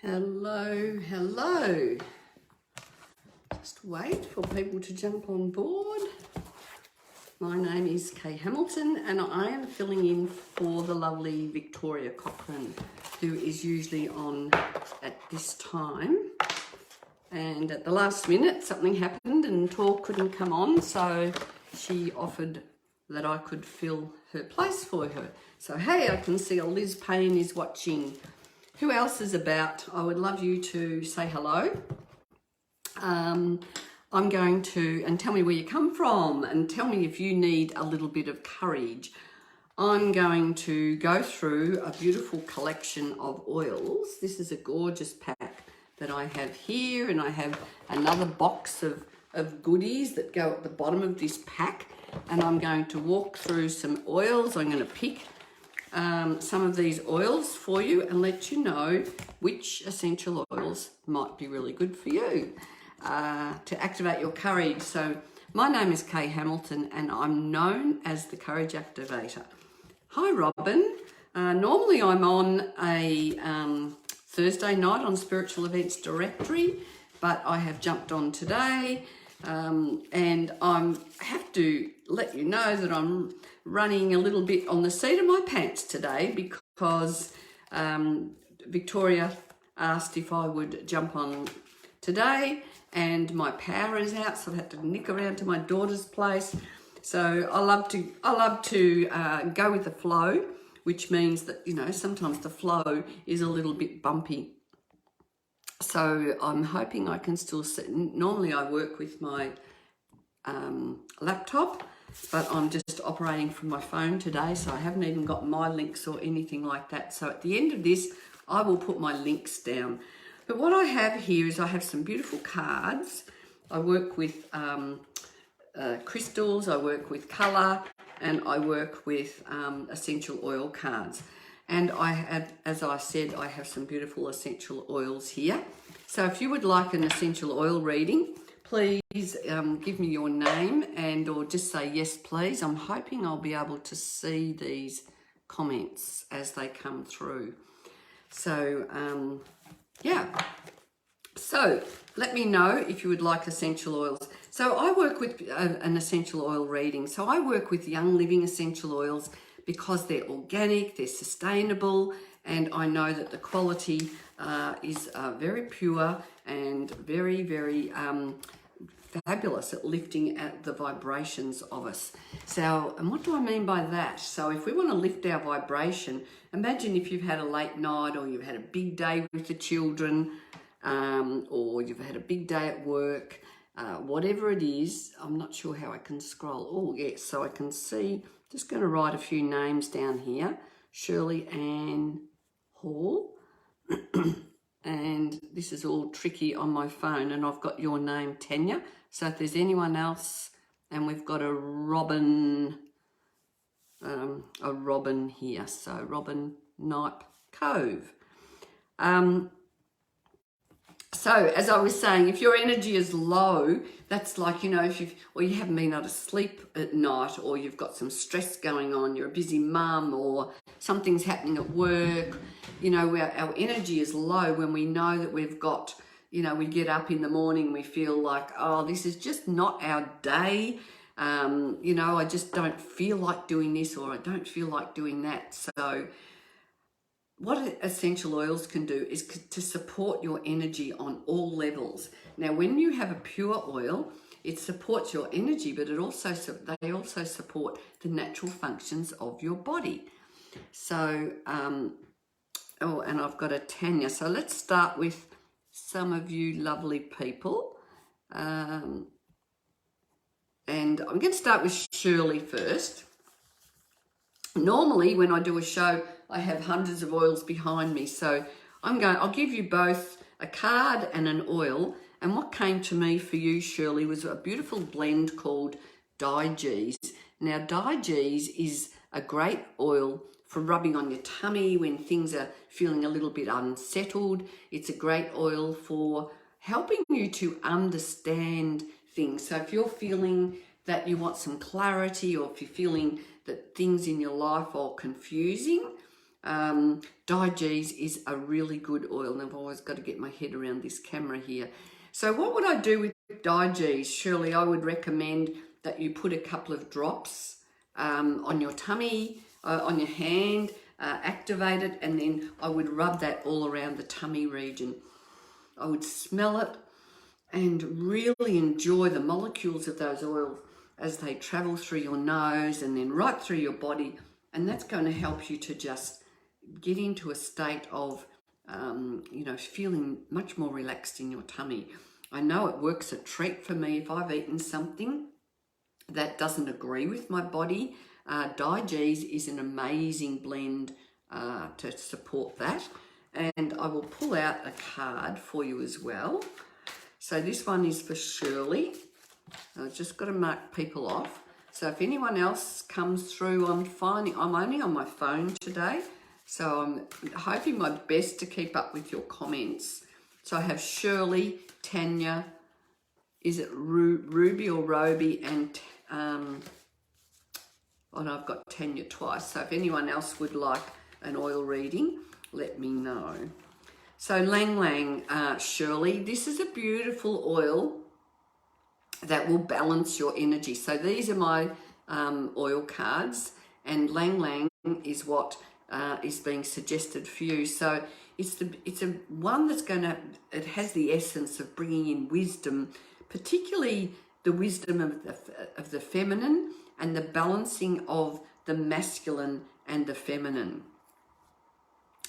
Hello, hello. Just wait for people to jump on board. My name is Kay Hamilton and I am filling in for the lovely Victoria Cochran, who is usually on at this time. And at the last minute, something happened and Tor couldn't come on, so she offered that I could fill her place for her. So, hey, I can see Liz Payne is watching. Who else is about? I would love you to say hello. I'm going to, and tell me where you come from and tell me if you need a little bit of courage. I'm going to go through a beautiful collection of oils. This is a gorgeous pack that I have here, and I have another box of goodies that go at the bottom of this pack, and I'm going to walk through some oils. I'm going to pick some of these oils for you and let you know which essential oils might be really good for you to activate your courage. So my name is Kay Hamilton and I'm known as the Courage Activator. Hi Robin. Normally I'm on a Thursday night on Spiritual Events Directory, but I have jumped on today and I have to let you know that I'm running a little bit on the seat of my pants today because Victoria asked if I would jump on today and my power is out, so I've had to nick around to my daughter's place. So I love to go with the flow, which means that, you know, sometimes the flow is a little bit bumpy. So I'm hoping I can still sit. Normally I work with my laptop, but I'm just operating from my phone today, so I haven't even got my links or anything like that. So at the end of this, I will put my links down. But what I have here is I have some beautiful cards. I work with crystals, I work with colour, and I work with essential oil cards. And I have, as I said, I have some beautiful essential oils here. So if you would like an essential oil reading, please give me your name and or just say yes please. I'm hoping I'll be able to see these comments as they come through. So yeah, so let me know if you would like essential oils. So I work with an essential oil reading. So I work with Young Living essential oils because they're organic, they're sustainable, and I know that the quality is very pure and very, very fabulous at lifting at the vibrations of us. So, and what do I mean by that? So if we want to lift our vibration, imagine if you've had a late night or you've had a big day with the children, or you've had a big day at work, whatever it is. I'm not sure how I can scroll. Oh yes, so I can see, just going to write a few names down here. Shirley Ann Hall. And this is all tricky on my phone, and I've got your name, Tanya. So if there's anyone else, and we've got a Robin here. So Robin Knipe Cove. So as I was saying, if your energy is low, that's like, you know, if you haven't been able to sleep at night, or you've got some stress going on, you're a busy mum, or something's happening at work, you know, our energy is low when we know that we've got, you know, we get up in the morning, we feel like, oh, this is just not our day. You know, I just don't feel like doing this, or I don't feel like doing that. So what essential oils can do is to support your energy on all levels. Now, when you have a pure oil, it supports your energy, but they also support the natural functions of your body. So, oh, and I've got a Tanya. So let's start with some of you lovely people. And I'm going to start with Shirley first. Normally, when I do a show, I have hundreds of oils behind me. So I'll give you both a card and an oil. And what came to me for you, Shirley, was a beautiful blend called Digees. Now, Digees is a great oil for rubbing on your tummy when things are feeling a little bit unsettled. It's a great oil for helping you to understand things. So if you're feeling that you want some clarity, or if you're feeling that things in your life are confusing, Digees is a really good oil, and I've always got to get my head around this camera here. So what would I do with Digees? Surely I would recommend that you put a couple of drops on your tummy, on your hand, activate it, and then I would rub that all around the tummy region. I would smell it and really enjoy the molecules of those oils as they travel through your nose and then right through your body, and that's going to help you to just get into a state of feeling much more relaxed in your tummy. I know it works a treat for me if I've eaten something that doesn't agree with my body. Digees is an amazing blend to support that, and I will pull out a card for you as well. So this one is for Shirley. I've just got to mark people off. So if anyone else comes through, I'm only on my phone today, so I'm hoping my best to keep up with your comments. So I have Shirley, Tanya, is it Ruby or Roby, and I've got Tanya twice. So if anyone else would like an oil reading, let me know. So Lang Lang, Shirley, this is a beautiful oil that will balance your energy. So these are my oil cards, and Lang Lang is what is being suggested for you. So it's a one that's it has the essence of bringing in wisdom, particularly the wisdom of the feminine and the balancing of the masculine and the feminine.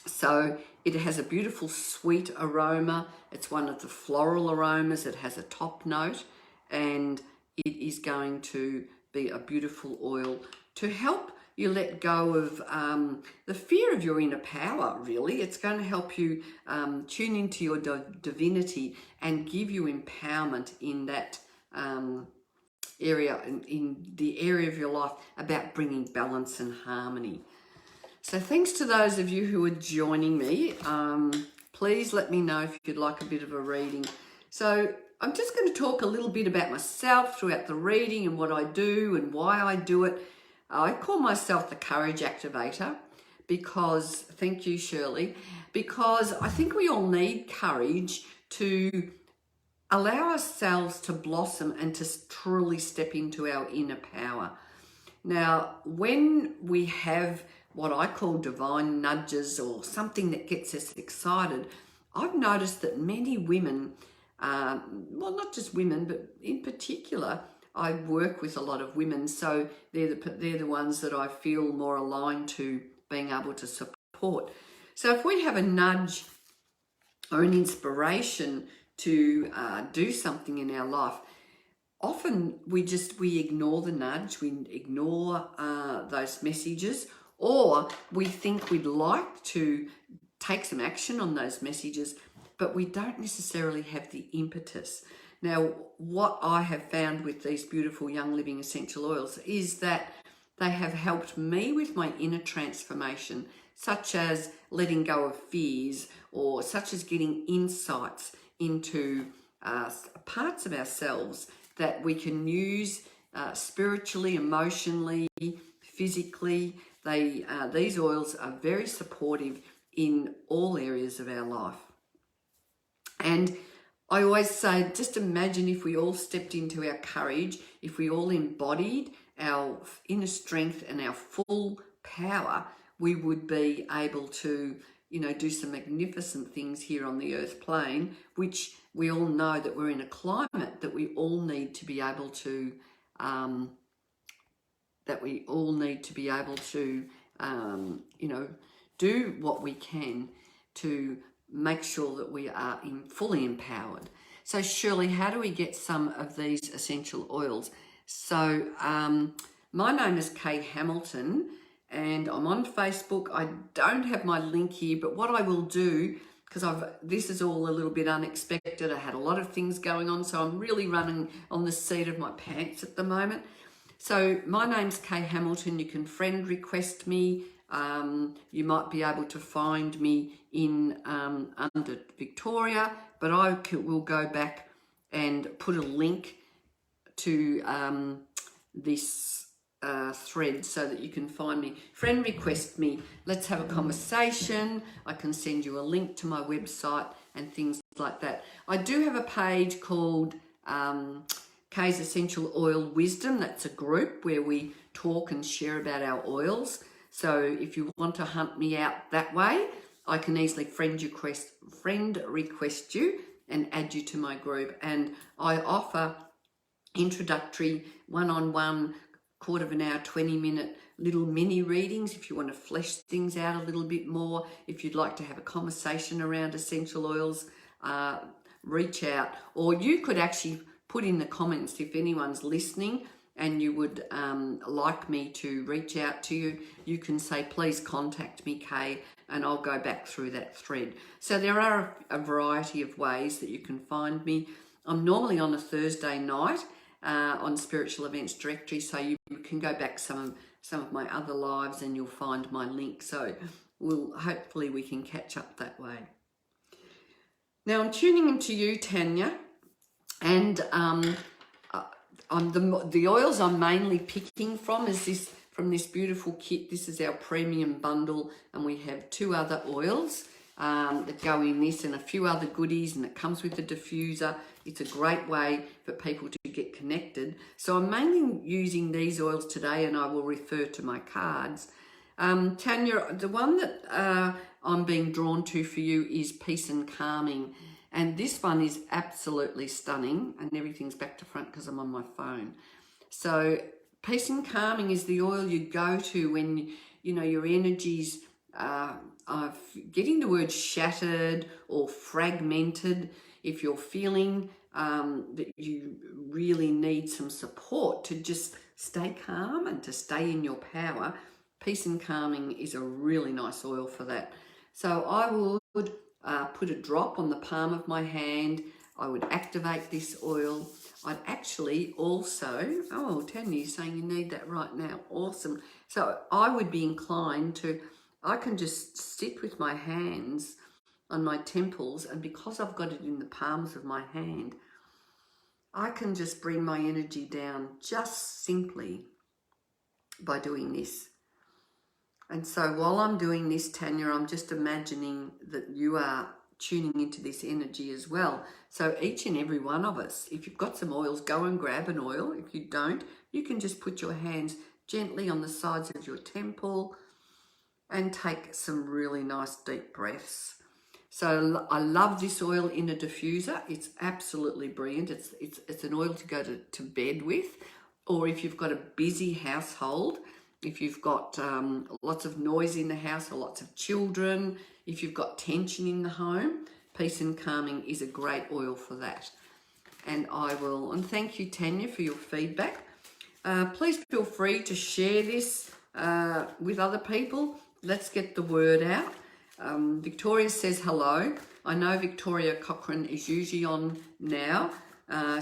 So it has a beautiful sweet aroma. It's one of the floral aromas. It has a top note, and it is going to be a beautiful oil to help you let go of the fear of your inner power, really. It's going to help you tune into your divinity and give you empowerment in that area, in the area of your life about bringing balance and harmony. So thanks to those of you who are joining me. Please let me know if you'd like a bit of a reading. So I'm just going to talk a little bit about myself throughout the reading and what I do and why I do it. I call myself the Courage Activator because, thank you Shirley, because I think we all need courage to allow ourselves to blossom and to truly step into our inner power. Now, when we have what I call divine nudges or something that gets us excited, I've noticed that many women, well, not just women, but in particular, I work with a lot of women, so they're the ones that I feel more aligned to being able to support. So if we have a nudge or an inspiration to do something in our life, often we ignore the nudge, we ignore those messages, or we think we'd like to take some action on those messages, but we don't necessarily have the impetus. Now, what I have found with these beautiful Young Living essential oils is that they have helped me with my inner transformation, such as letting go of fears, or such as getting insights into parts of ourselves that we can use spiritually, emotionally, physically. These oils are very supportive in all areas of our life. And I always say, just imagine if we all stepped into our courage, if we all embodied our inner strength and our full power, we would be able to, do some magnificent things here on the earth plane, which we all know that we're in a climate that we all need to be able to, do what we can to make sure that we are fully empowered. So Shirley, how do we get some of these essential oils? So my name is Kay Hamilton, and I'm on Facebook. I don't have my link here, but what I will do, because this is all a little bit unexpected. I had a lot of things going on, so I'm really running on the seat of my pants at the moment. So my name's Kay Hamilton. You can friend request me. You might be able to find me in under Victoria, but I will go back and put a link to this thread so that you can find me. Friend request me. Let's have a conversation. I can send you a link to my website and things like that. I do have a page called Kay's Essential Oil Wisdom. That's a group where we talk and share about our oils. So if you want to hunt me out that way, I can easily friend request you and add you to my group. And I offer introductory one-on-one, quarter of an hour, 20-minute little mini readings if you want to flesh things out a little bit more. If you'd like to have a conversation around essential oils, reach out. Or you could actually put in the comments if anyone's listening and you would like me to reach out to you, you can say, please contact me, Kay, and I'll go back through that thread. So there are a variety of ways that you can find me. I'm normally on a Thursday night on Spiritual Events Directory, so you can go back some of my other lives and you'll find my link. So hopefully we can catch up that way. Now I'm tuning into you, Tanya, and the oils I'm mainly picking from this beautiful kit. This is our premium bundle, and we have 2 other oils that go in this and a few other goodies, and it comes with the diffuser. It's a great way for people to get connected. So I'm mainly using these oils today, and I will refer to my cards. Tanya, the one that I'm being drawn to for you is Peace and Calming. And this one is absolutely stunning, and everything's back to front because I'm on my phone. So Peace and Calming is the oil you go to when, your energies are getting the word shattered or fragmented. If you're feeling that you really need some support to just stay calm and to stay in your power, Peace and Calming is a really nice oil for that. So I would put a drop on the palm of my hand. I would activate this oil. I'd actually also, Tanya's saying you need that right now. Awesome. So I would be inclined to, I can just sit with my hands on my temples, and because I've got it in the palms of my hand, I can just bring my energy down just simply by doing this. And so while I'm doing this, Tanya, I'm just imagining that you are tuning into this energy as well. So each and every one of us, if you've got some oils, go and grab an oil. If you don't, you can just put your hands gently on the sides of your temple and take some really nice deep breaths. So I love this oil in a diffuser. It's absolutely brilliant. It's an oil to go to bed with, or if you've got a busy household, if you've got lots of noise in the house or lots of children, if you've got tension in the home, Peace and Calming is a great oil for that. And thank you, Tanya, for your feedback. Please feel free to share this with other people. Let's get the word out. Victoria says hello. I know Victoria Cochran is usually on now.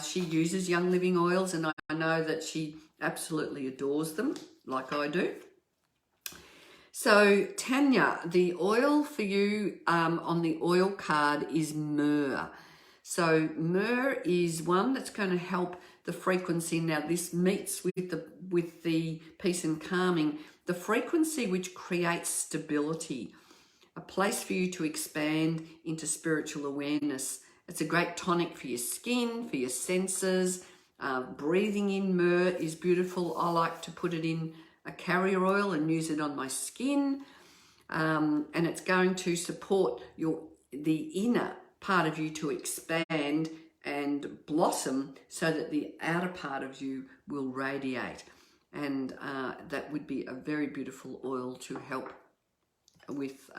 She uses Young Living oils, and I know that she absolutely adores them, like I do. So Tanya, the oil for you on the oil card is myrrh. So myrrh is one that's going to help the frequency. Now this meets with the Peace and Calming, the frequency which creates stability, a place for you to expand into spiritual awareness. It's a great tonic for your skin, for your senses. Breathing in myrrh is beautiful. I like to put it in a carrier oil and use it on my skin. And it's going to support the inner part of you to expand and blossom so that the outer part of you will radiate. And that would be a very beautiful oil to help with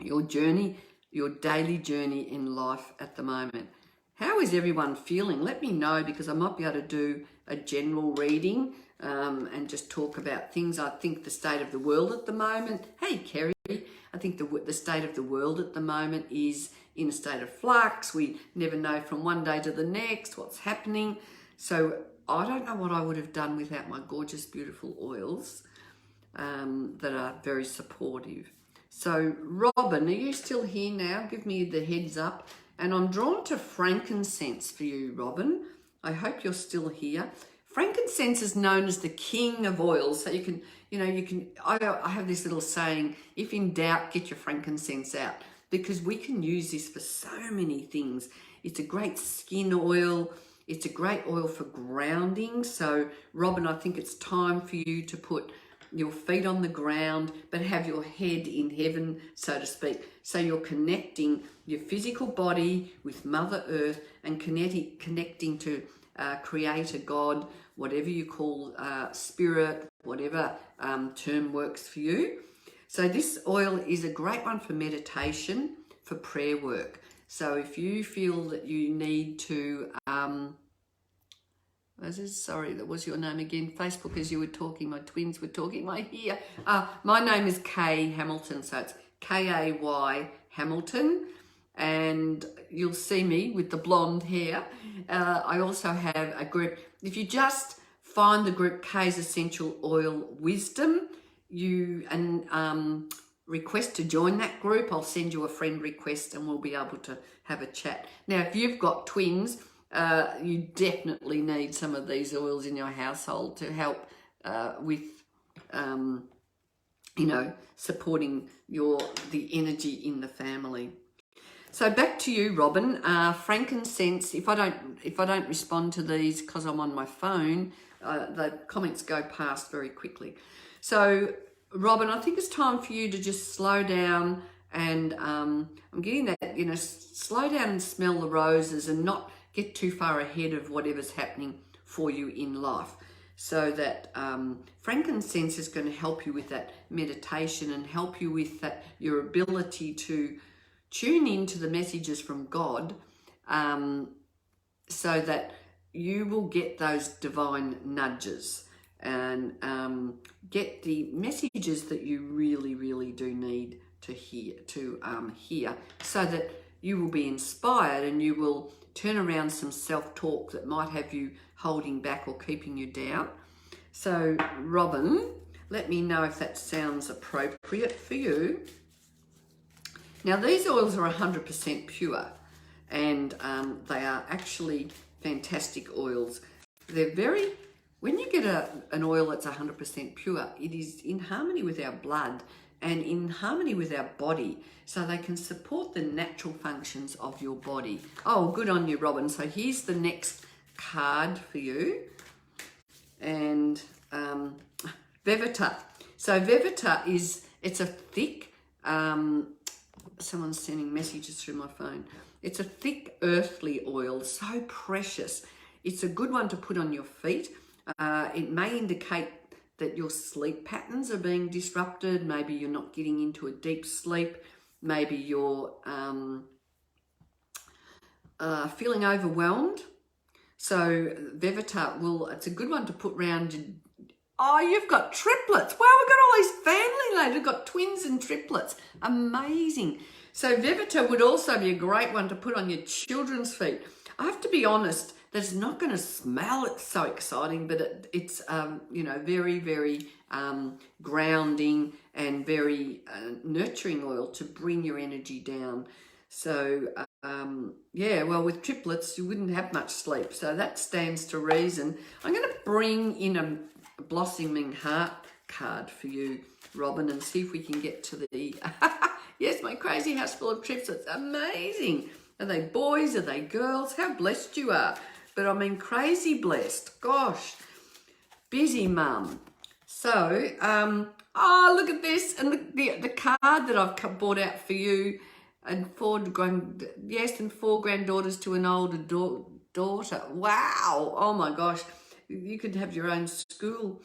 your journey, your daily journey in life at the moment. How is everyone feeling? Let me know, because I might be able to do a general reading and just talk about things. I think the state of the world at the moment, hey Kerry, I think the state of the world at the moment is in a state of flux. We never know from one day to the next what's happening. So I don't know what I would have done without my gorgeous, beautiful oils that are very supportive. So Robin, are you still here now? Give me the heads up. And I'm drawn to frankincense for you, Robin. I hope you're still here. Frankincense is known as the king of oils. So I have this little saying, if in doubt, get your frankincense out, because we can use this for so many things. It's a great skin oil. It's a great oil for grounding. So, Robin, I think it's time for you to put your feet on the ground, but have your head in heaven, so to speak. So you're connecting your physical body with Mother Earth and connecting to Creator God, whatever you call spirit, whatever term works for you. So this oil is a great one for meditation, for prayer work. So if you feel that you need to... sorry, that was your name again. Facebook, as you were talking, my twins were talking. My name is Kay Hamilton, so it's Kay Hamilton, and you'll see me with the blonde hair. I also have a group. If you just find the group Kay's Essential Oil Wisdom, request to join that group, I'll send you a friend request and we'll be able to have a chat. Now, if you've got twins, you definitely need some of these oils in your household to help with, supporting the energy in the family. So back to you, Robin. Frankincense. If I don't respond to these because I'm on my phone, the comments go past very quickly. So, Robin, I think it's time for you to just slow down and I'm getting that, slow down and smell the roses and not get too far ahead of whatever's happening for you in life. So that frankincense is going to help you with that meditation and help you with that, your ability to tune into the messages from God, so that you will get those divine nudges and get the messages that you really, really do need to hear, so that you will be inspired and you will turn around some self-talk that might have you holding back or keeping you down. So, Robin, let me know if that sounds appropriate for you. Now, these oils are 100% pure, and they are actually fantastic oils. They're when you get an oil that's 100% pure, it is in harmony with our blood and in harmony with our body, so they can support the natural functions of your body. Oh, good on you, Robin. So here's the next card for you. And Vevita. So Vevita it's a thick, someone's sending messages through my phone. It's a thick earthly oil, so precious. It's a good one to put on your feet. It may indicate that your sleep patterns are being disrupted. Maybe you're not getting into a deep sleep. Maybe you're feeling overwhelmed. So Vevita it's a good one to put around. Oh, you've got triplets. Wow, we've got all these family ladies. We've got twins and triplets. Amazing. So Vevita would also be a great one to put on your children's feet. I have to be honest, that's not going to smell so exciting, but it's very, very grounding and very nurturing oil to bring your energy down. So, with triplets, you wouldn't have much sleep. So that stands to reason. I'm going to bring in a blossoming heart card for you, Robin, and see if we can get to the... Yes, my crazy house full of triplets. Amazing. Are they boys? Are they girls? How blessed you are. But I mean, crazy blessed. Gosh, busy mum. So, look at this. And the card that I've brought out for you, and four granddaughters to an older daughter. Wow. Oh my gosh. You could have your own school.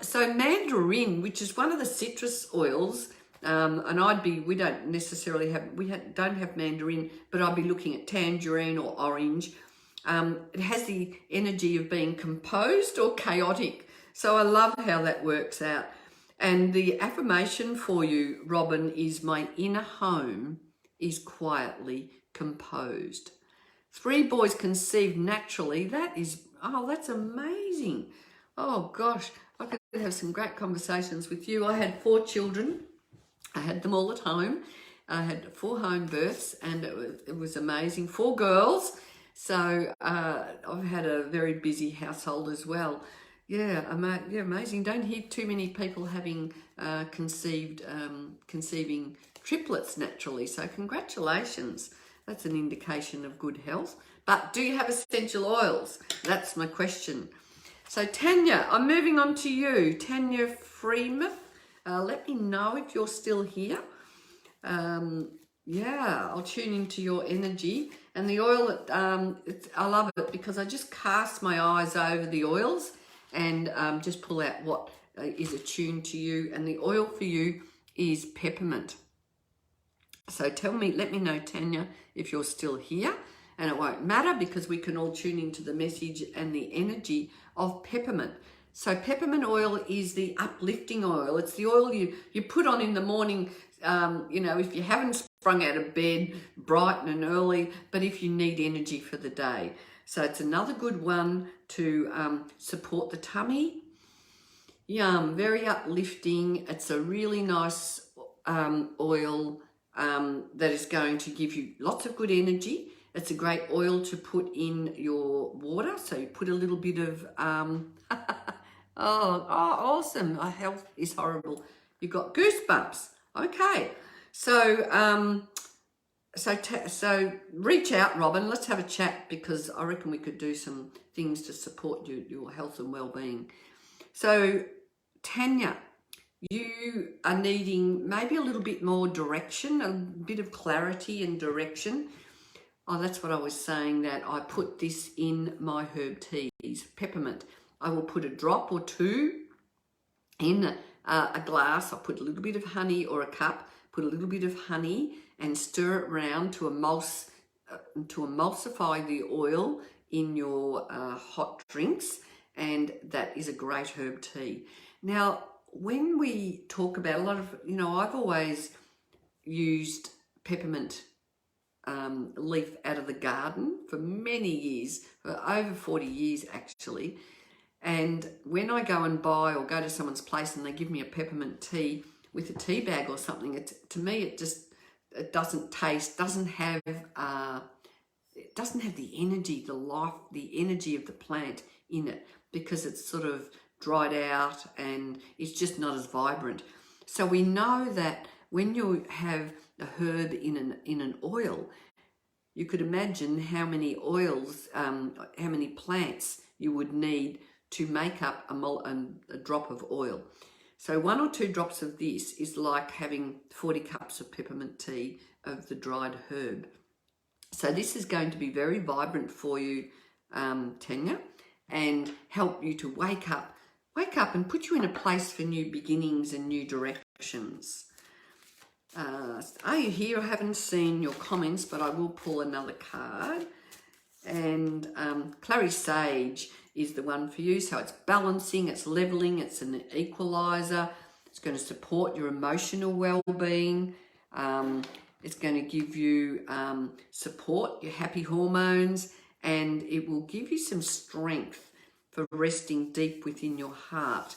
So mandarin, which is one of the citrus oils, and we don't necessarily don't have mandarin, but I'd be looking at tangerine or orange. It has the energy of being composed or chaotic. So I love how that works out. And the affirmation for you, Robin, is my inner home is quietly composed. 3 boys conceived naturally. That's amazing. Oh gosh, I could have some great conversations with you. I had 4 children. I had them all at home. I had 4 home births and it was amazing. 4 girls. So I've had a very busy household as well. Yeah, amazing. Don't hear too many people having conceiving triplets naturally. So congratulations. That's an indication of good health. But do you have essential oils? That's my question. So Tanya, I'm moving on to you. Tanya Freeman, let me know if you're still here. Yeah, I'll tune into your energy. And the oil, I love it because I just cast my eyes over the oils and just pull out what is attuned to you. And the oil for you is peppermint. So let me know, Tanya, if you're still here. And it won't matter because we can all tune into the message and the energy of peppermint. So peppermint oil is the uplifting oil. It's the oil you put on in the morning, if you haven't sprung out of bed bright and early, but if you need energy for the day. So it's another good one to support the tummy. Yum, very uplifting. It's a really nice oil that is going to give you lots of good energy. It's a great oil to put in your water. So you put a little bit of, awesome. My health is horrible. You've got goosebumps. Okay. So, so reach out, Robin. Let's have a chat because I reckon we could do some things to support your health and well-being. So, Tanya, you are needing maybe a little bit more direction, a bit of clarity and direction. Oh, that's what I was saying, that I put this in my herb teas, peppermint. I will put a drop or two in a glass. I'll put a little bit of honey or a cup, put a little bit of honey and stir it around to emulsify the oil in your hot drinks. And that is a great herb tea. Now, when we talk about a lot of, I've always used peppermint leaf out of the garden for many years, for over 40 years actually. And when I go and buy or go to someone's place and they give me a peppermint tea with a tea bag or something, to me it doesn't taste, doesn't have the energy, the life, the energy of the plant in it, because it's sort of dried out and it's just not as vibrant. So we know that when you have a herb in an oil, you could imagine how many oils, how many plants you would need to make up a drop of oil. So 1 or 2 drops of this is like having 40 cups of peppermint tea of the dried herb. So this is going to be very vibrant for you, Tanya, and help you to wake up and put you in a place for new beginnings and new directions. Are you here? I haven't seen your comments, but I will pull another card. And Clary Sage is the one for you. So it's balancing, it's leveling, it's an equalizer. It's going to support your emotional well-being. It's going to give you support, your happy hormones, and it will give you some strength for resting deep within your heart.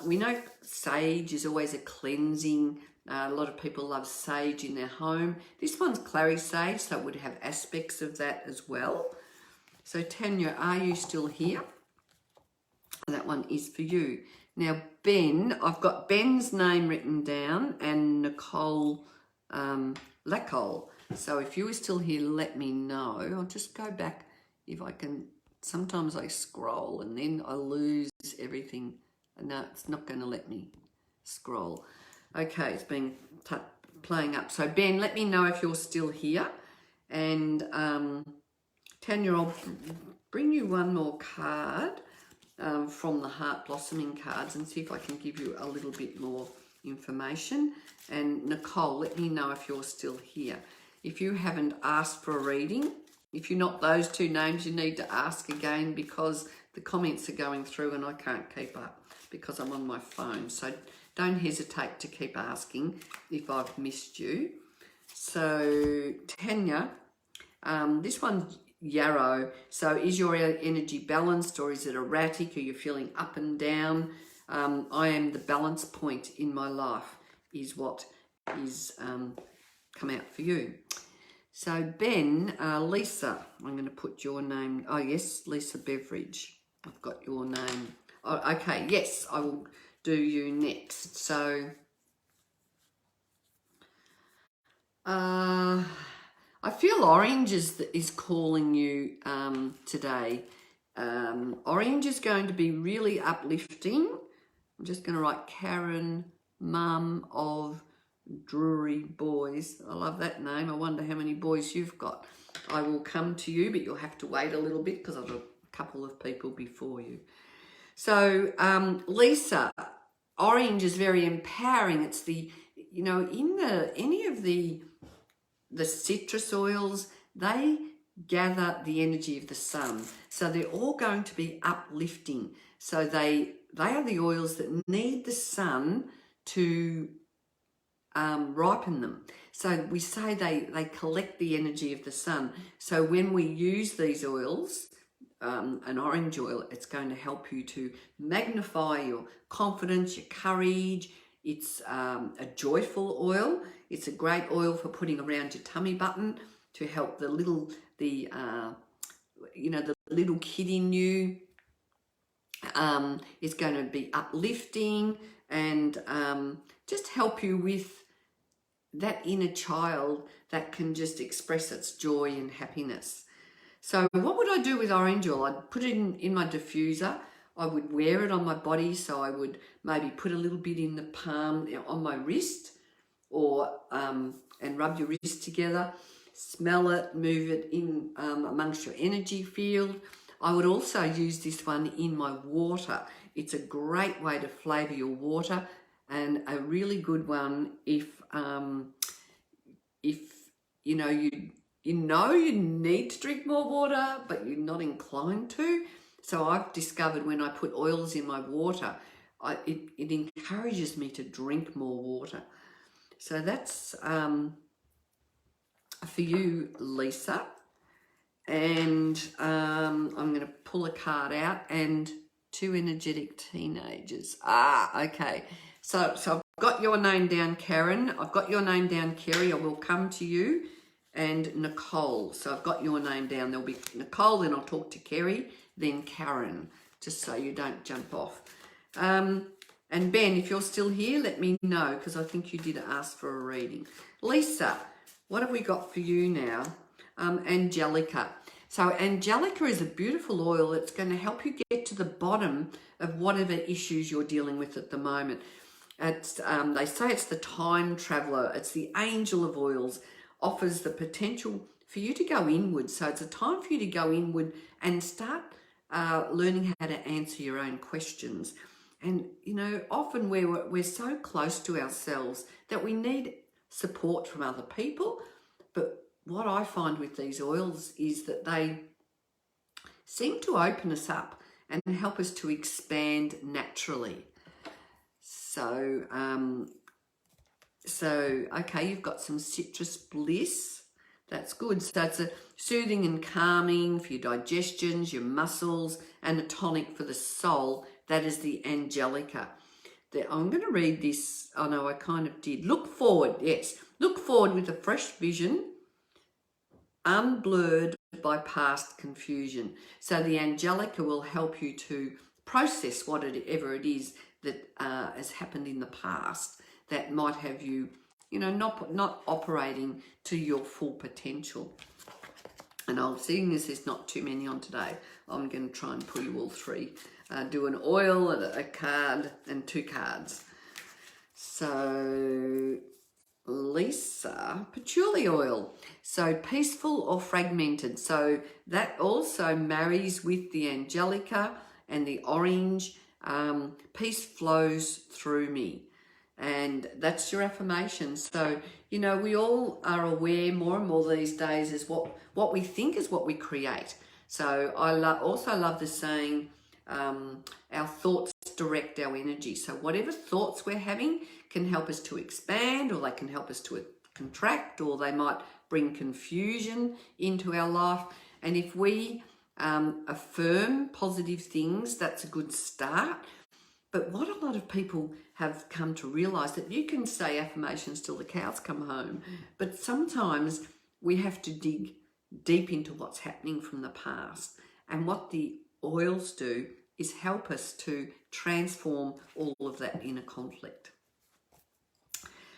We know sage is always a cleansing. A lot of people love sage in their home. This one's clary sage, so it would have aspects of that as well. So Tanya, are you still here? That one is for you. Now Ben, I've got Ben's name written down and Nicole Lacole. So if you were still here, let me know. I'll just go back if I can. Sometimes I scroll and then I lose everything. No, it's not going to let me scroll. Okay, it's been playing up. So Ben, let me know if you're still here. And Tanya, I'll bring you one more card from the Heart Blossoming cards and see if I can give you a little bit more information. And Nicole, let me know if you're still here. If you haven't asked for a reading, if you're not those 2 names, you need to ask again because the comments are going through and I can't keep up because I'm on my phone. So don't hesitate to keep asking if I've missed you. So Tanya, this one's yarrow. So is your energy balanced or is it erratic? Are you feeling up and down? I am the balance point in my life is what is come out for you. So Ben, Lisa, I'm going to put your name. Oh yes, Lisa Beveridge. I've got your name. Oh, okay, yes, I will do you next. So, I feel Orange is calling you today. Orange is going to be really uplifting. I'm just going to write Karen, mum of Drury Boys. I love that name. I wonder how many boys you've got. I will come to you, but you'll have to wait a little bit because I've got a couple of people before you. So, Lisa, Orange is very empowering. It's the, any of the citrus oils, they gather the energy of the sun. So they're all going to be uplifting. So they are the oils that need the sun to ripen them. So we say they collect the energy of the sun. So when we use these oils, an orange oil, it's going to help you to magnify your confidence, your courage. It's a joyful oil. It's a great oil for putting around your tummy button to help the little kid in you. It's going to be uplifting and just help you with that inner child that can just express its joy and happiness. So what would I do with orange oil? I'd put it in my diffuser. I would wear it on my body, so I would maybe put a little bit in the palm on my wrist, or and rub your wrist together, smell it, move it in amongst your energy field. I would also use this one in my water. It's a great way to flavour your water, and a really good one if you need to drink more water, but you're not inclined to. So I've discovered when I put oils in my water, it encourages me to drink more water. So that's for you, Lisa. And I'm going to pull a card out, and 2 energetic teenagers. Okay. So I've got your name down, Karen. I've got your name down, Kerry. I will come to you. And Nicole. So I've got your name down. There'll be Nicole, then I'll talk to Kerry, then Karen, just so you don't jump off. And Ben, if you're still here, let me know, because I think you did ask for a reading. Lisa, what have we got for you now? Angelica. So Angelica is a beautiful oil that's going to help you get to the bottom of whatever issues you're dealing with at the moment. It's they say it's the time traveler. It's the angel of oils. Offers the potential for you to go inward. So it's a time for you to go inward and start learning how to answer your own questions. And, often we're so close to ourselves that we need support from other people. But what I find with these oils is that they seem to open us up and help us to expand naturally. So, okay, you've got some citrus bliss. That's good. So it's a soothing and calming for your digestions, your muscles, and a tonic for the soul. That is the Angelica. I'm going to read this. Oh, no, I kind of did. Look forward. Yes. Look forward with a fresh vision, unblurred by past confusion. So the Angelica will help you to process whatever it is that has happened in the past that might have you, not operating to your full potential. And seeing as there's not too many on today, I'm going to try and pull you all 3. Do an oil, a card, and 2 cards. So, Lisa, patchouli oil. So, peaceful or fragmented. So, that also marries with the Angelica and the orange. Peace flows through me. And that's your affirmation. So, we all are aware more and more these days is what we think is what we create. So I also love the saying, our thoughts direct our energy. So whatever thoughts we're having can help us to expand, or they can help us to contract, or they might bring confusion into our life. And if we affirm positive things, that's a good start. But what a lot of people have come to realise that you can say affirmations till the cows come home, but sometimes we have to dig deep into what's happening from the past. And what the oils do is help us to transform all of that inner conflict.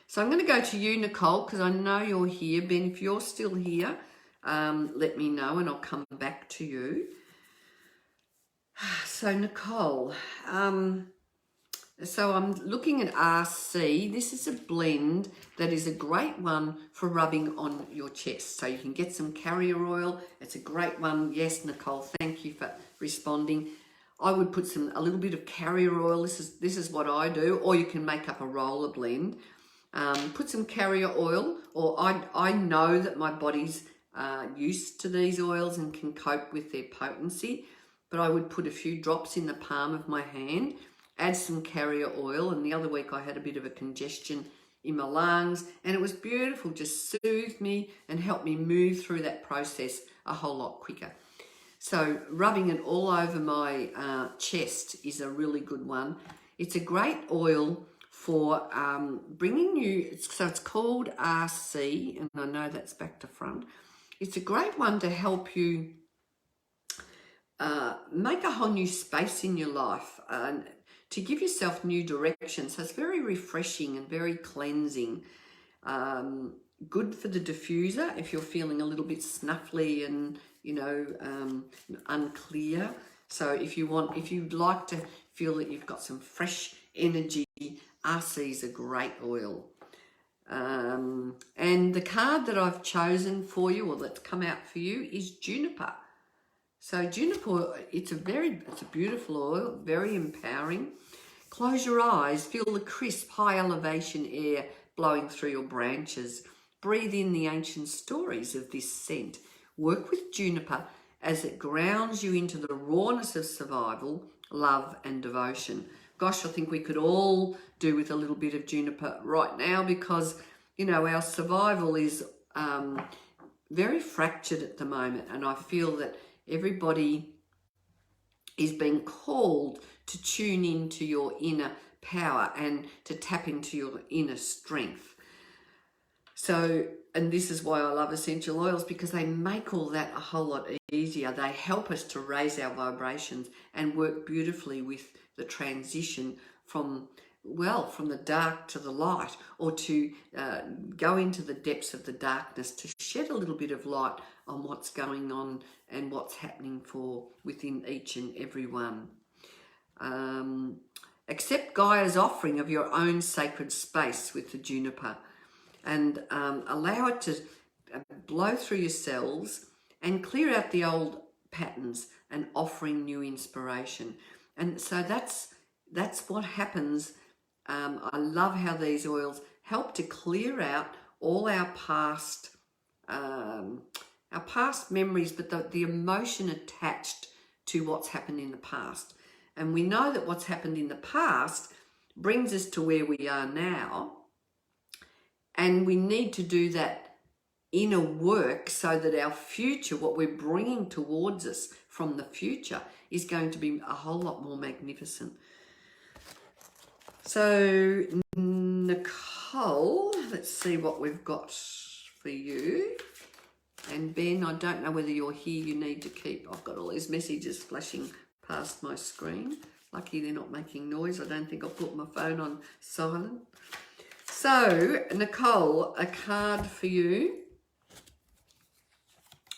So I'm going to go to you, Nicole, because I know you're here. Ben, if you're still here, let me know and I'll come back to you. So Nicole, so I'm looking at RC. This is a blend that is a great one for rubbing on your chest. So you can get some carrier oil. It's a great one. Yes, Nicole, thank you for responding. I would put a little bit of carrier oil. This is what I do. Or you can make up a roller blend. Put some carrier oil, or I know that my body's used to these oils and can cope with their potency, but I would put a few drops in the palm of my hand, add some carrier oil, and the other week I had a bit of a congestion in my lungs, and it was beautiful, just soothed me and helped me move through that process a whole lot quicker. So rubbing it all over my chest is a really good one. It's a great oil for bringing you, so it's called RC, and I know that's back to front. It's a great one to help you make a whole new space in your life, to give yourself new direction. So it's very refreshing and very cleansing. Good for the diffuser if you're feeling a little bit snuffly and, you know, unclear. So if you'd like to feel that you've got some fresh energy, RC is a great oil. And the card that I've chosen for you, or that's come out for you, is juniper. So juniper, it's a beautiful oil, very empowering. Close your eyes, feel the crisp, high elevation air blowing through your branches. Breathe in the ancient stories of this scent. Work with juniper as it grounds you into the rawness of survival, love and devotion. Gosh, I think we could all do with a little bit of juniper right now, because, you know, our survival is very fractured at the moment, and I feel that everybody is being called to tune into your inner power and to tap into your inner strength. So, and this is why I love essential oils, because they make all that a whole lot easier. They help us to raise our vibrations and work beautifully with the transition from the dark to the light, or to go into the depths of the darkness, to shed a little bit of light on what's going on and what's happening within each and every one. Accept Gaia's offering of your own sacred space with the juniper, and allow it to blow through your cells and clear out the old patterns and offering new inspiration. And so that's what happens. I love how these oils help to clear out all our past memories, but the emotion attached to what's happened in the past. And we know that what's happened in the past brings us to where we are now. And we need to do that inner work so that our future, what we're bringing towards us from the future, is going to be a whole lot more magnificent. So, Nicole, let's see what we've got for you. And Ben, I don't know whether you're here. You need to keep, I've got all these messages flashing past my screen. Lucky they're not making noise. I don't think I'll put my phone on silent. So, Nicole, a card for you.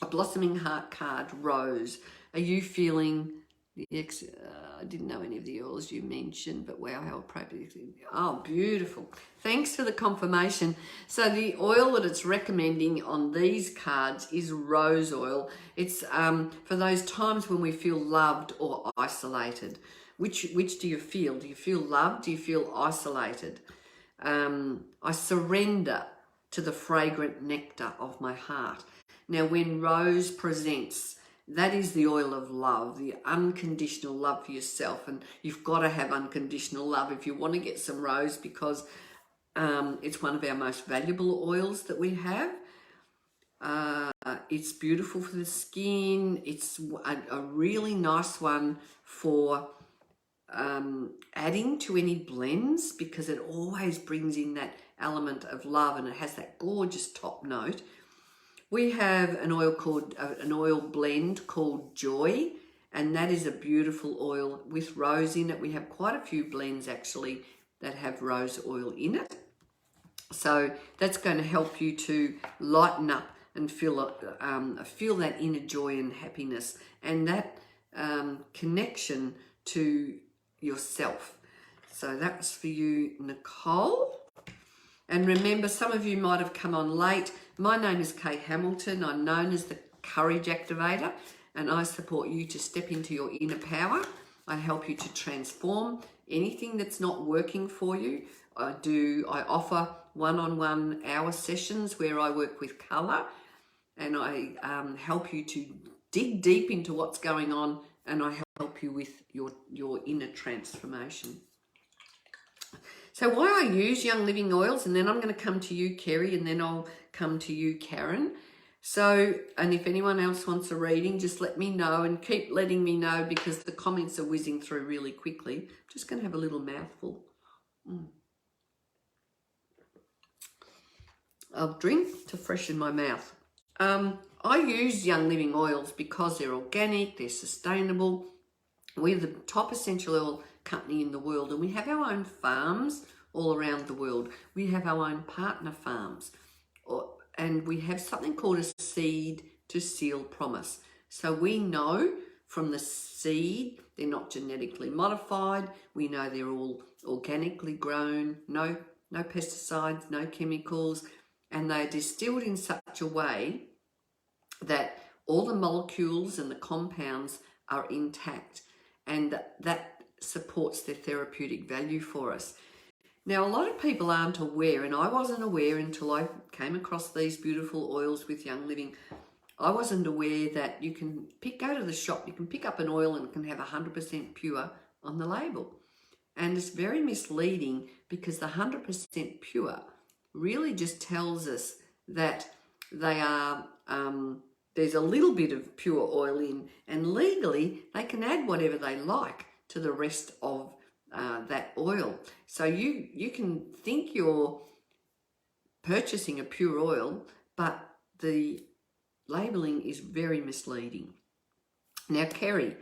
A blossoming heart card, rose. Are you feeling I didn't know any of the oils you mentioned, but wow, how appropriate. Oh, beautiful. Thanks for the confirmation. So the oil that it's recommending on these cards is rose oil. It's for those times when we feel loved or isolated. Which do you feel? Do you feel loved? Do you feel isolated? I surrender to the fragrant nectar of my heart. Now, when rose presents, that is the oil of love, the unconditional love for yourself. And you've got to have unconditional love if you want to get some rose, because it's one of our most valuable oils that we have. It's beautiful for the skin. It's a really nice one for adding to any blends, because it always brings in that element of love, and it has that gorgeous top note. We have an oil called an oil blend called Joy, and that is a beautiful oil with rose in it. We have quite a few blends actually that have rose oil in it. So that's going to help you to lighten up and feel that inner joy and happiness, and that connection to yourself. So that's for you, Nicole. And remember, some of you might have come on late. My name is Kay Hamilton. I'm known as the Courage Activator, and I support you to step into your inner power. I help you to transform anything that's not working for you. I offer one-on-one hour sessions where I work with colour, and I help you to dig deep into what's going on, and I help you with your inner transformation. So why I use Young Living oils, and then I'm going to come to you, Kerry, and then I'll come to you, Karen. So, and if anyone else wants a reading, just let me know, and keep letting me know because the comments are whizzing through really quickly. I'm just going to have a little mouthful. I'll drink to freshen my mouth. I use Young Living oils because they're organic, they're sustainable. We're the top essential oil company in the world, and we have our own farms all around the world. We have our own partner farms, and we have something called a seed to seal promise. So we know from the seed they're not genetically modified. We know they're all organically grown, no pesticides, no chemicals, and they're distilled in such a way that all the molecules and the compounds are intact, and that supports their therapeutic value for us. Now, a lot of people aren't aware, and I wasn't aware until I came across these beautiful oils with Young Living. I wasn't aware that you can go to the shop, you can pick up an oil and it can have 100% pure on the label. And it's very misleading because the 100% pure really just tells us that they are, there's a little bit of pure oil in, and legally they can add whatever they like to the rest of that oil. So you can think you're purchasing a pure oil, but the labeling is very misleading. Now, Kerry,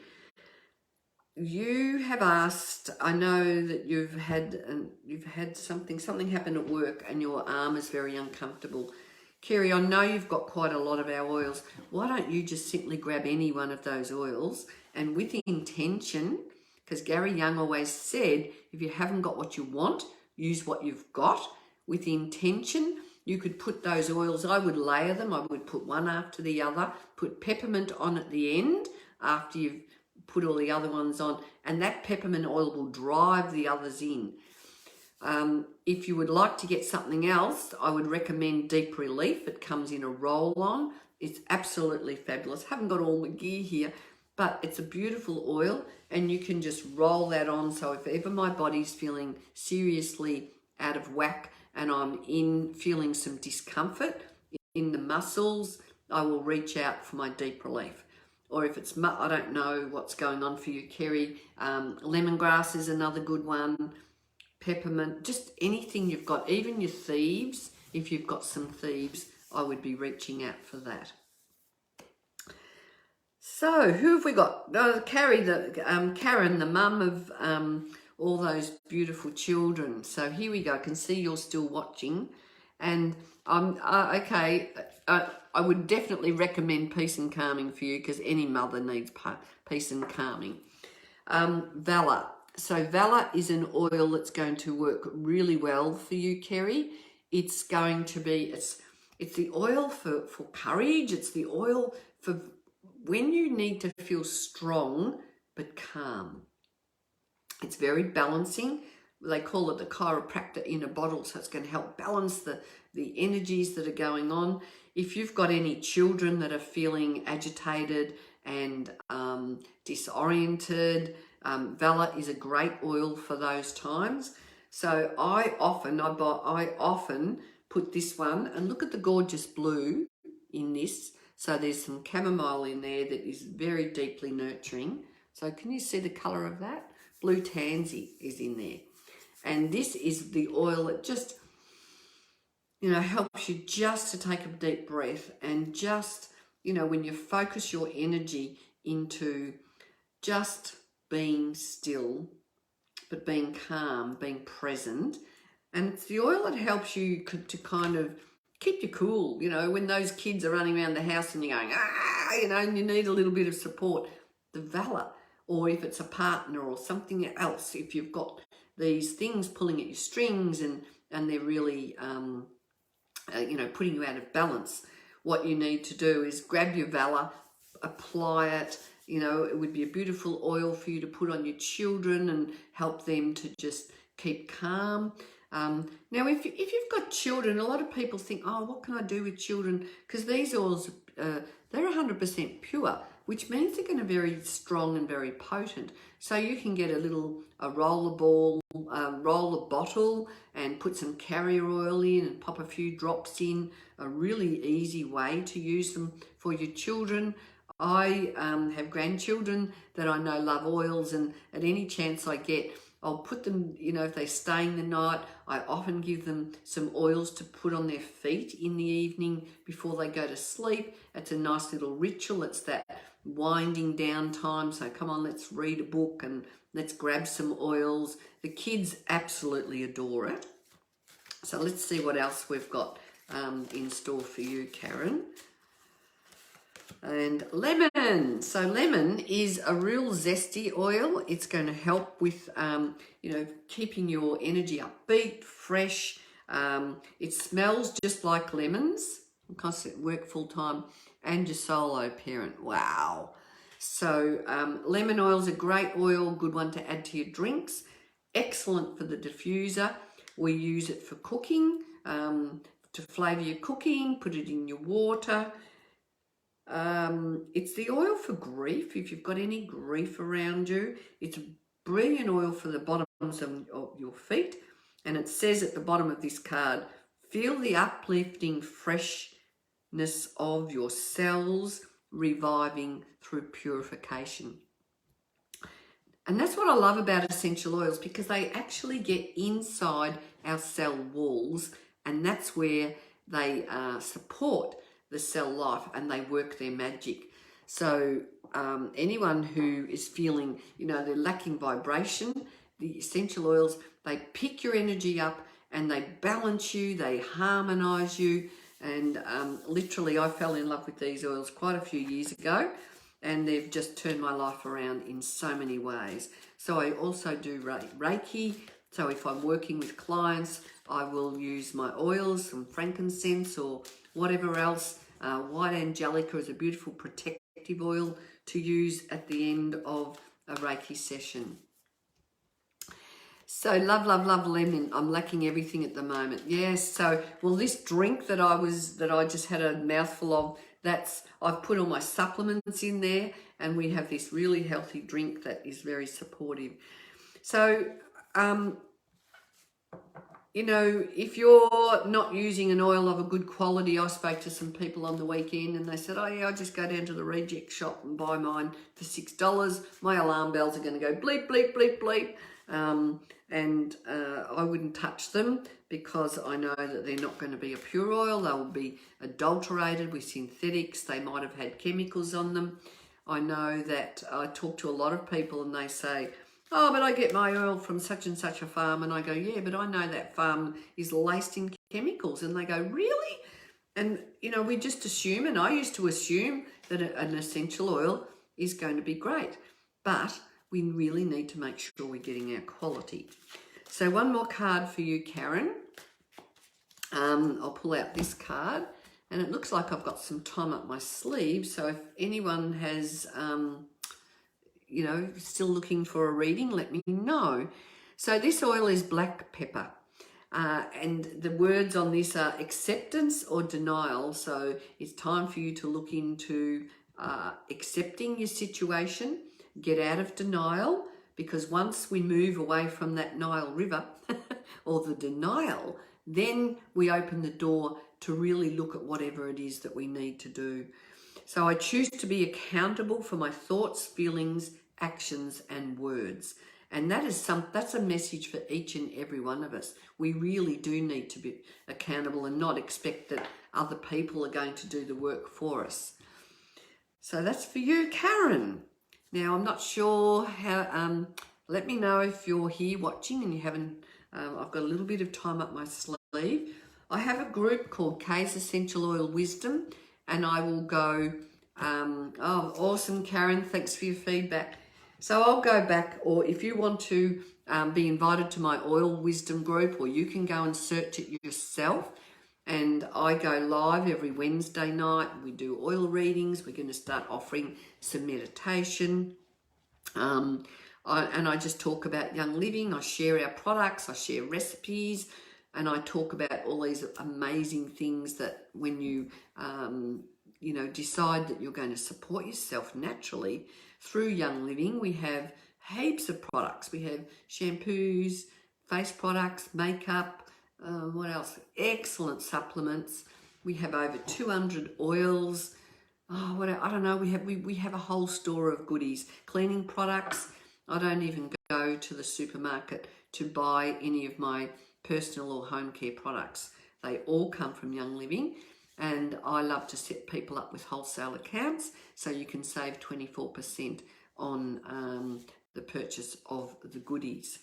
you have asked, I know that you've had something happen at work and your arm is very uncomfortable. Kerry, I know you've got quite a lot of our oils. Why don't you just simply grab any one of those oils, and with the intention, because Gary Young always said, if you haven't got what you want, use what you've got. With the intention, you could put those oils, I would layer them, I would put one after the other, put peppermint on at the end after you've put all the other ones on, and that peppermint oil will drive the others in. If you would like to get something else, I would recommend Deep Relief. It comes in a roll-on. It's absolutely fabulous. Haven't got all my gear here, but it's a beautiful oil, and you can just roll that on. So if ever my body's feeling seriously out of whack and I'm feeling some discomfort in the muscles, I will reach out for my Deep Relief. Or if it's, I don't know what's going on for you, Kerry, lemongrass is another good one, peppermint, just anything you've got, even your thieves, if you've got some thieves, I would be reaching out for that. So who have we got? Karen, the mum of all those beautiful children. So here we go. I can see you're still watching, and okay. I would definitely recommend Peace and Calming for you because any mother needs peace and calming. Valor. So Valor is an oil that's going to work really well for you, Kerry. It's going to be, it's the oil for courage. It's the oil for when you need to feel strong but calm. It's very balancing. They call it the chiropractor in a bottle, so it's going to help balance the energies that are going on. If you've got any children that are feeling agitated and disoriented, Valor is a great oil for those times. So I often put this one, and look at the gorgeous blue in this. So there's some chamomile in there that is very deeply nurturing. So can you see the colour of that? Blue tansy is in there. And this is the oil that just, you know, helps you just to take a deep breath and just, you know, when you focus your energy into just being still, but being calm, being present. And it's the oil that helps you to kind of keep you cool, you know, when those kids are running around the house and you're going, ah, you know, and you need a little bit of support. The Valor, or if it's a partner or something else, if you've got these things pulling at your strings and they're really, you know, putting you out of balance, what you need to do is grab your Valor, apply it. You know, it would be a beautiful oil for you to put on your children and help them to just keep calm. Now, if you've got children, a lot of people think, oh, what can I do with children? Because these oils, they're 100% pure, which means they're going to be very strong and very potent. So you can get a roller ball, roller bottle and put some carrier oil in and pop a few drops in. A really easy way to use them for your children. I have grandchildren that I know love oils, and at any chance I get, I'll put them, you know, if they're staying the night, I often give them some oils to put on their feet in the evening before they go to sleep. It's a nice little ritual. It's that winding down time. So come on, let's read a book and let's grab some oils. The kids absolutely adore it. So let's see what else we've got in store for you, Karen. And lemon. So lemon is a real zesty oil. It's going to help with, you know, keeping your energy upbeat, fresh. It smells just like lemons. Constant work full time and your solo parent. Wow. So lemon oil is a great oil, good one to add to your drinks. Excellent for the diffuser. We use it for cooking, to flavour your cooking, put it in your water. It's the oil for grief. If you've got any grief around you, it's a brilliant oil for the bottoms of your feet. And it says at the bottom of this card, feel the uplifting freshness of your cells reviving through purification. And that's what I love about essential oils, because they actually get inside our cell walls, and that's where they support the cell life and they work their magic. So anyone who is feeling, you know, they're lacking vibration, the essential oils, they pick your energy up and they balance you, they harmonize you. And literally I fell in love with these oils quite a few years ago, and they've just turned my life around in so many ways. So I also do Reiki. So if I'm working with clients, I will use my oils, some frankincense or whatever else. White Angelica is a beautiful protective oil to use at the end of a Reiki session. So love, love, love lemon. I'm lacking everything at the moment. Yes. So, well, this drink that I just had a mouthful of, I've put all my supplements in there, and we have this really healthy drink that is very supportive. So, you know, if you're not using an oil of a good quality, I spoke to some people on the weekend and they said, oh yeah, I just go down to the reject shop and buy mine for $6. My alarm bells are going to go bleep, bleep, bleep, bleep. I wouldn't touch them, because I know that they're not going to be a pure oil. They will be adulterated with synthetics. They might have had chemicals on them. I know that I talk to a lot of people and they say, oh, but I get my oil from such and such a farm. And I go, yeah, but I know that farm is laced in chemicals. And they go, really? And, you know, we just assume, and I used to assume that an essential oil is going to be great. But we really need to make sure we're getting our quality. So one more card for you, Karen. I'll pull out this card, and it looks like I've got some time up my sleeve. So if anyone has, you know, still looking for a reading, let me know. So this oil is black pepper. And the words on this are acceptance or denial. So it's time for you to look into accepting your situation. Get out of denial, because once we move away from that Nile River or the denial, then we open the door to really look at whatever it is that we need to do. So I choose to be accountable for my thoughts, feelings, actions, and words. And that's a message for each and every one of us. We really do need to be accountable and not expect that other people are going to do the work for us. So that's for you, Karen. Now, I'm not sure how, let me know if you're here watching and you haven't, I've got a little bit of time up my sleeve. I have a group called Kay's Essential Oil Wisdom, and I will go, oh, awesome, Karen, thanks for your feedback. So I'll go back, or if you want to be invited to my Oil Wisdom group, or you can go and search it yourself. And I go live every Wednesday night. We do oil readings. We're going to start offering some meditation. And I just talk about Young Living. I share our products. I share recipes. And I talk about all these amazing things that when you, decide that you're going to support yourself naturally through Young Living, we have heaps of products. We have shampoos, face products, makeup, what else? Excellent supplements. We have over 200 oils. Oh, I don't know. We have a whole store of goodies. Cleaning products. I don't even go to the supermarket to buy any of my personal or home care products. They all come from Young Living, and I love to set people up with wholesale accounts so you can save 24% on the purchase of the goodies.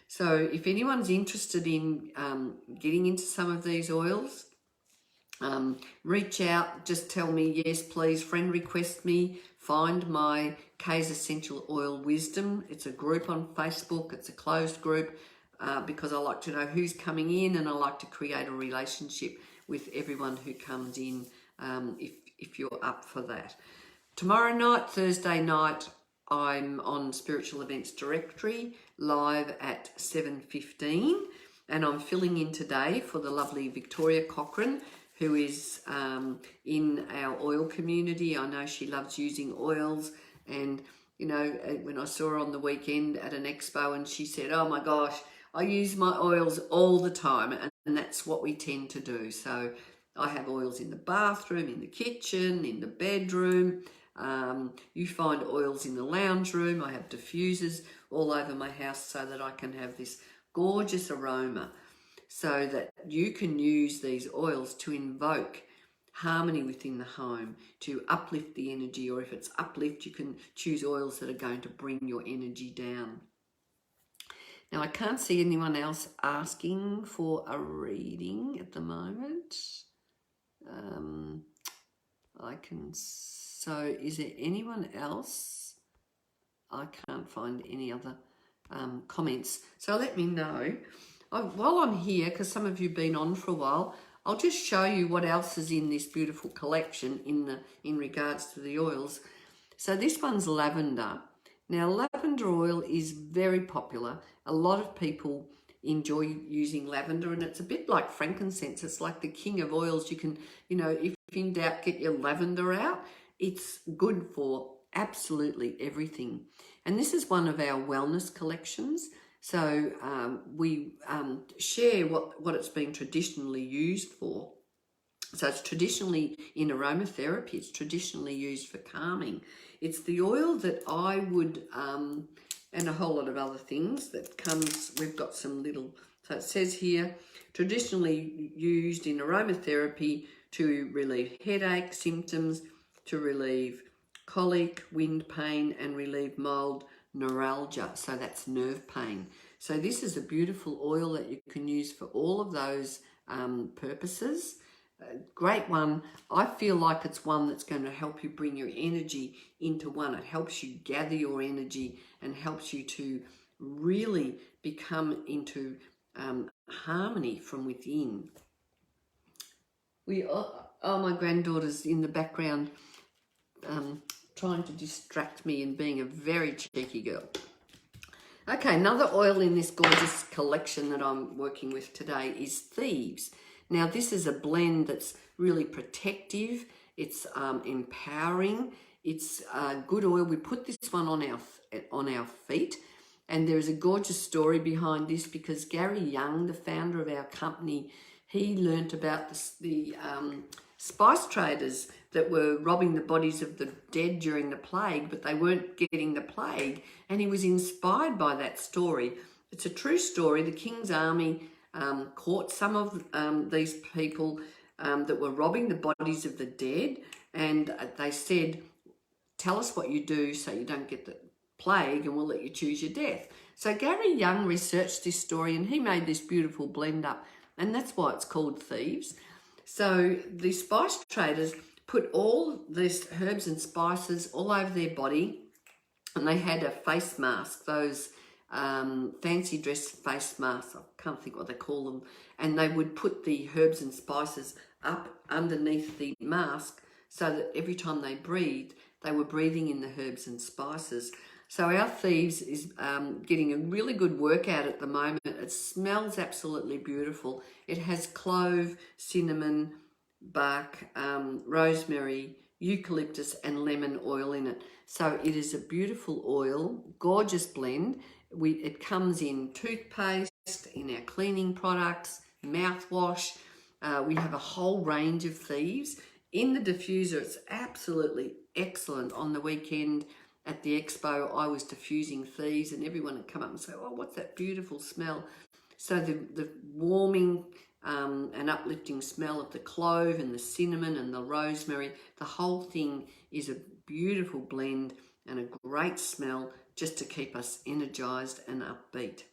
So if anyone's interested in getting into some of these oils, reach out, just tell me, yes, please, friend request me, find my Kay's Essential Oil Wisdom. It's a group on Facebook, it's a closed group because I like to know who's coming in, and I like to create a relationship with everyone who comes in if you're up for that. Tomorrow night, Thursday night, I'm on Spiritual Events Directory live at 7:15, and I'm filling in today for the lovely Victoria Cochran, who is in our oil community. I know she loves using oils, and when I saw her on the weekend at an expo, and she said, oh my gosh, I use my oils all the time, and that's what we tend to do. So I have oils in the bathroom, in the kitchen, in the bedroom. You find oils in the lounge room. I have diffusers all over my house so that I can have this gorgeous aroma, so that you can use these oils to invoke harmony within the home, to uplift the energy, or if it's uplift, you can choose oils that are going to bring your energy down. Now, I can't see anyone else asking for a reading at the moment. So is there anyone else? I can't find any other comments. So let me know. While I'm here, because some of you have been on for a while, I'll just show you what else is in this beautiful collection in regards to the oils. So this one's lavender. Now, lavender oil is very popular. A lot of people enjoy using lavender, and it's a bit like frankincense. It's like the king of oils. You can, if in doubt, get your lavender out. It's good for absolutely everything. And this is one of our wellness collections. So we share what it's been traditionally used for. So it's traditionally in aromatherapy. It's traditionally used for calming. It's the oil that I would, and a whole lot of other things that comes, we've got some little, so it says here, traditionally used in aromatherapy to relieve headache symptoms, to relieve colic, wind pain, and relieve mild neuralgia. So that's nerve pain. So this is a beautiful oil that you can use for all of those purposes. Great one. I feel like it's one that's going to help you bring your energy into one. It helps you gather your energy and helps you to really become into harmony from within. My granddaughter's in the background trying to distract me and being a very cheeky girl. Okay, another oil in this gorgeous collection that I'm working with today is Thieves. Now, this is a blend that's really protective. It's empowering. It's a good oil. We put this one on our feet, and there is a gorgeous story behind this because Gary Young, the founder of our company, he learnt about the spice traders that were robbing the bodies of the dead during the plague, but they weren't getting the plague. And he was inspired by that story. It's a true story. The King's Army caught some of these people that were robbing the bodies of the dead, and they said, tell us what you do so you don't get the plague and we'll let you choose your death. So Gary Young researched this story and he made this beautiful blend up, and that's why it's called Thieves. So the spice traders put all these herbs and spices all over their body, and they had a face mask, those fancy dress face masks, I can't think what they call them, and they would put the herbs and spices up underneath the mask so that every time they breathed, they were breathing in the herbs and spices. So our Thieves is getting a really good workout at the moment. It smells absolutely beautiful. It has clove, cinnamon, bark, rosemary, eucalyptus and lemon oil in it. So it is a beautiful oil, gorgeous blend. It comes in toothpaste, in our cleaning products, mouthwash. We have a whole range of Thieves. In the diffuser, it's absolutely excellent. On the weekend at the Expo, I was diffusing Thieves and everyone would come up and say, oh, what's that beautiful smell? So the warming and uplifting smell of the clove and the cinnamon and the rosemary, the whole thing is a beautiful blend and a great smell just to keep us energized and upbeat.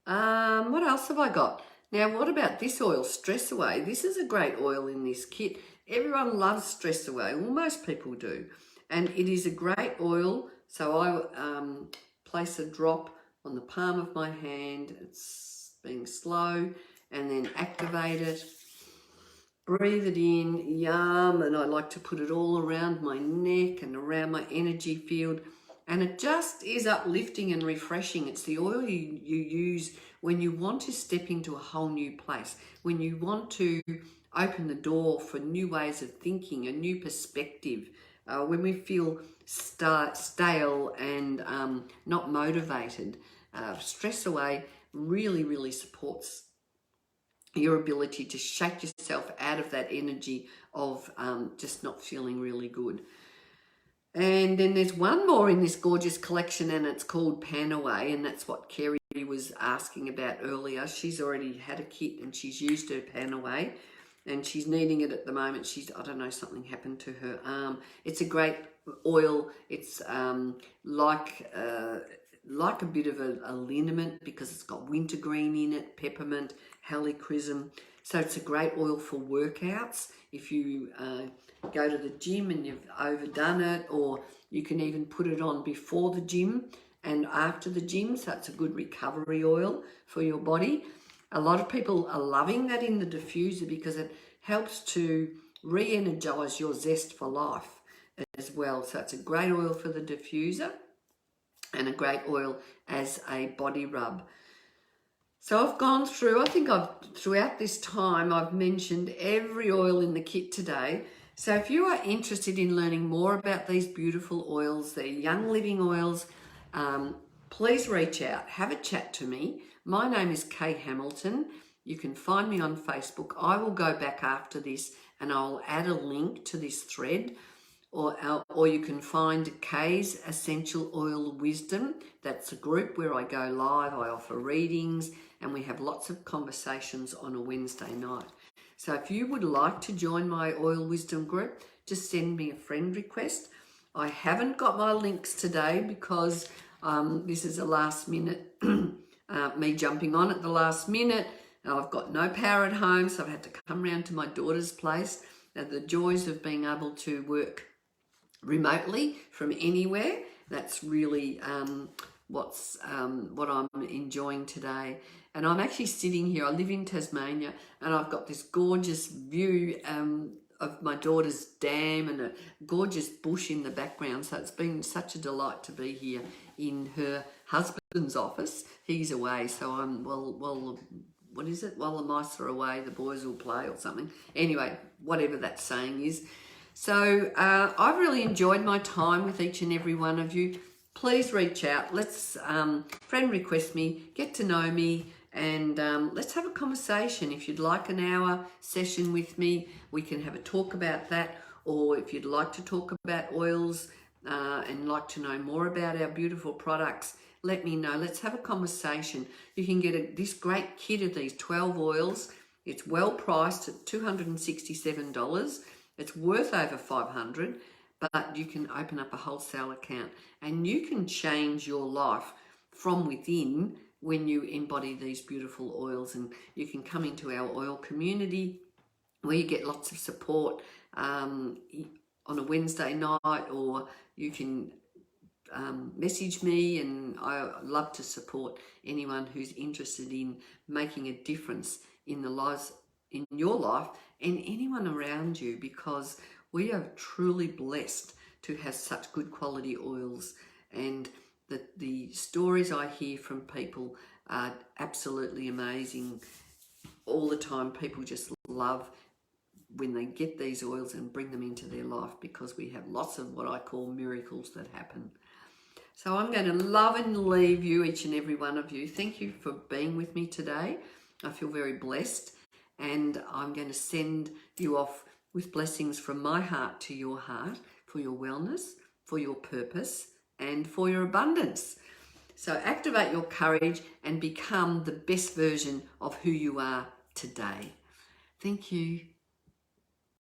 What else have I got? Now, what about this oil, Stress Away? This is a great oil in this kit. Everyone loves Stress Away. Well, most people do. And it is a great oil. So I place a drop on the palm of my hand. It's being slow, and then activate it. Breathe it in, yum, and I like to put it all around my neck and around my energy field. And it just is uplifting and refreshing. It's the oil you use when you want to step into a whole new place, when you want to open the door for new ways of thinking, a new perspective, when we feel stale and not motivated. Stress Away really, really supports your ability to shake yourself out of that energy of just not feeling really good. And then there's one more in this gorgeous collection, and it's called Pan Away, and that's what Kerry was asking about earlier. She's already had a kit and she's used her Pan Away, and she's needing it at the moment. I don't know, something happened to her arm. It's a great oil. It's like a bit of a liniment because it's got wintergreen in it, peppermint, helichrysum. So it's a great oil for workouts. If you go to the gym and you've overdone it, or you can even put it on before the gym and after the gym. So it's a good recovery oil for your body. A lot of people are loving that in the diffuser because it helps to re-energize your zest for life as well. So it's a great oil for the diffuser and a great oil as a body rub. So I've gone through, throughout this time, I've mentioned every oil in the kit today. So if you are interested in learning more about these beautiful oils, they're Young Living oils, please reach out, have a chat to me. My name is Kay Hamilton. You can find me on Facebook. I will go back after this and I'll add a link to this thread, or you can find Kay's Essential Oil Wisdom. That's a group where I go live, I offer readings, and we have lots of conversations on a Wednesday night. So if you would like to join my Oil Wisdom group, just send me a friend request. I haven't got my links today because this is a last minute, me jumping on at the last minute. I've got no power at home, so I've had to come round to my daughter's place. Now, the joys of being able to work remotely from anywhere, that's really what I'm enjoying today. And I'm actually sitting here, I live in Tasmania, and I've got this gorgeous view of my daughter's dam and a gorgeous bush in the background. So it's been such a delight to be here in her husband's office. He's away, so I'm, what is it? While the mice are away, the boys will play or something. Anyway, whatever that saying is. So I've really enjoyed my time with each and every one of you. Please reach out. Let's friend request me, get to know me, and let's have a conversation. If you'd like an hour session with me, we can have a talk about that. Or if you'd like to talk about oils and like to know more about our beautiful products, let me know. Let's have a conversation. You can get this great kit of these 12 oils. It's well priced at $267. It's worth over $500, but you can open up a wholesale account and you can change your life from within when you embody these beautiful oils. And you can come into our oil community where you get lots of support on a Wednesday night, or you can message me, and I love to support anyone who's interested in making a difference in the lives, in your life and anyone around you, because we are truly blessed to have such good quality oils. And the stories I hear from people are absolutely amazing. All the time, people just love when they get these oils and bring them into their life, because we have lots of what I call miracles that happen. So I'm going to love and leave you, each and every one of you. Thank you for being with me today. I feel very blessed, and I'm going to send you off with blessings from my heart to your heart for your wellness, for your purpose, and for your abundance. So activate your courage and become the best version of who you are today. Thank you.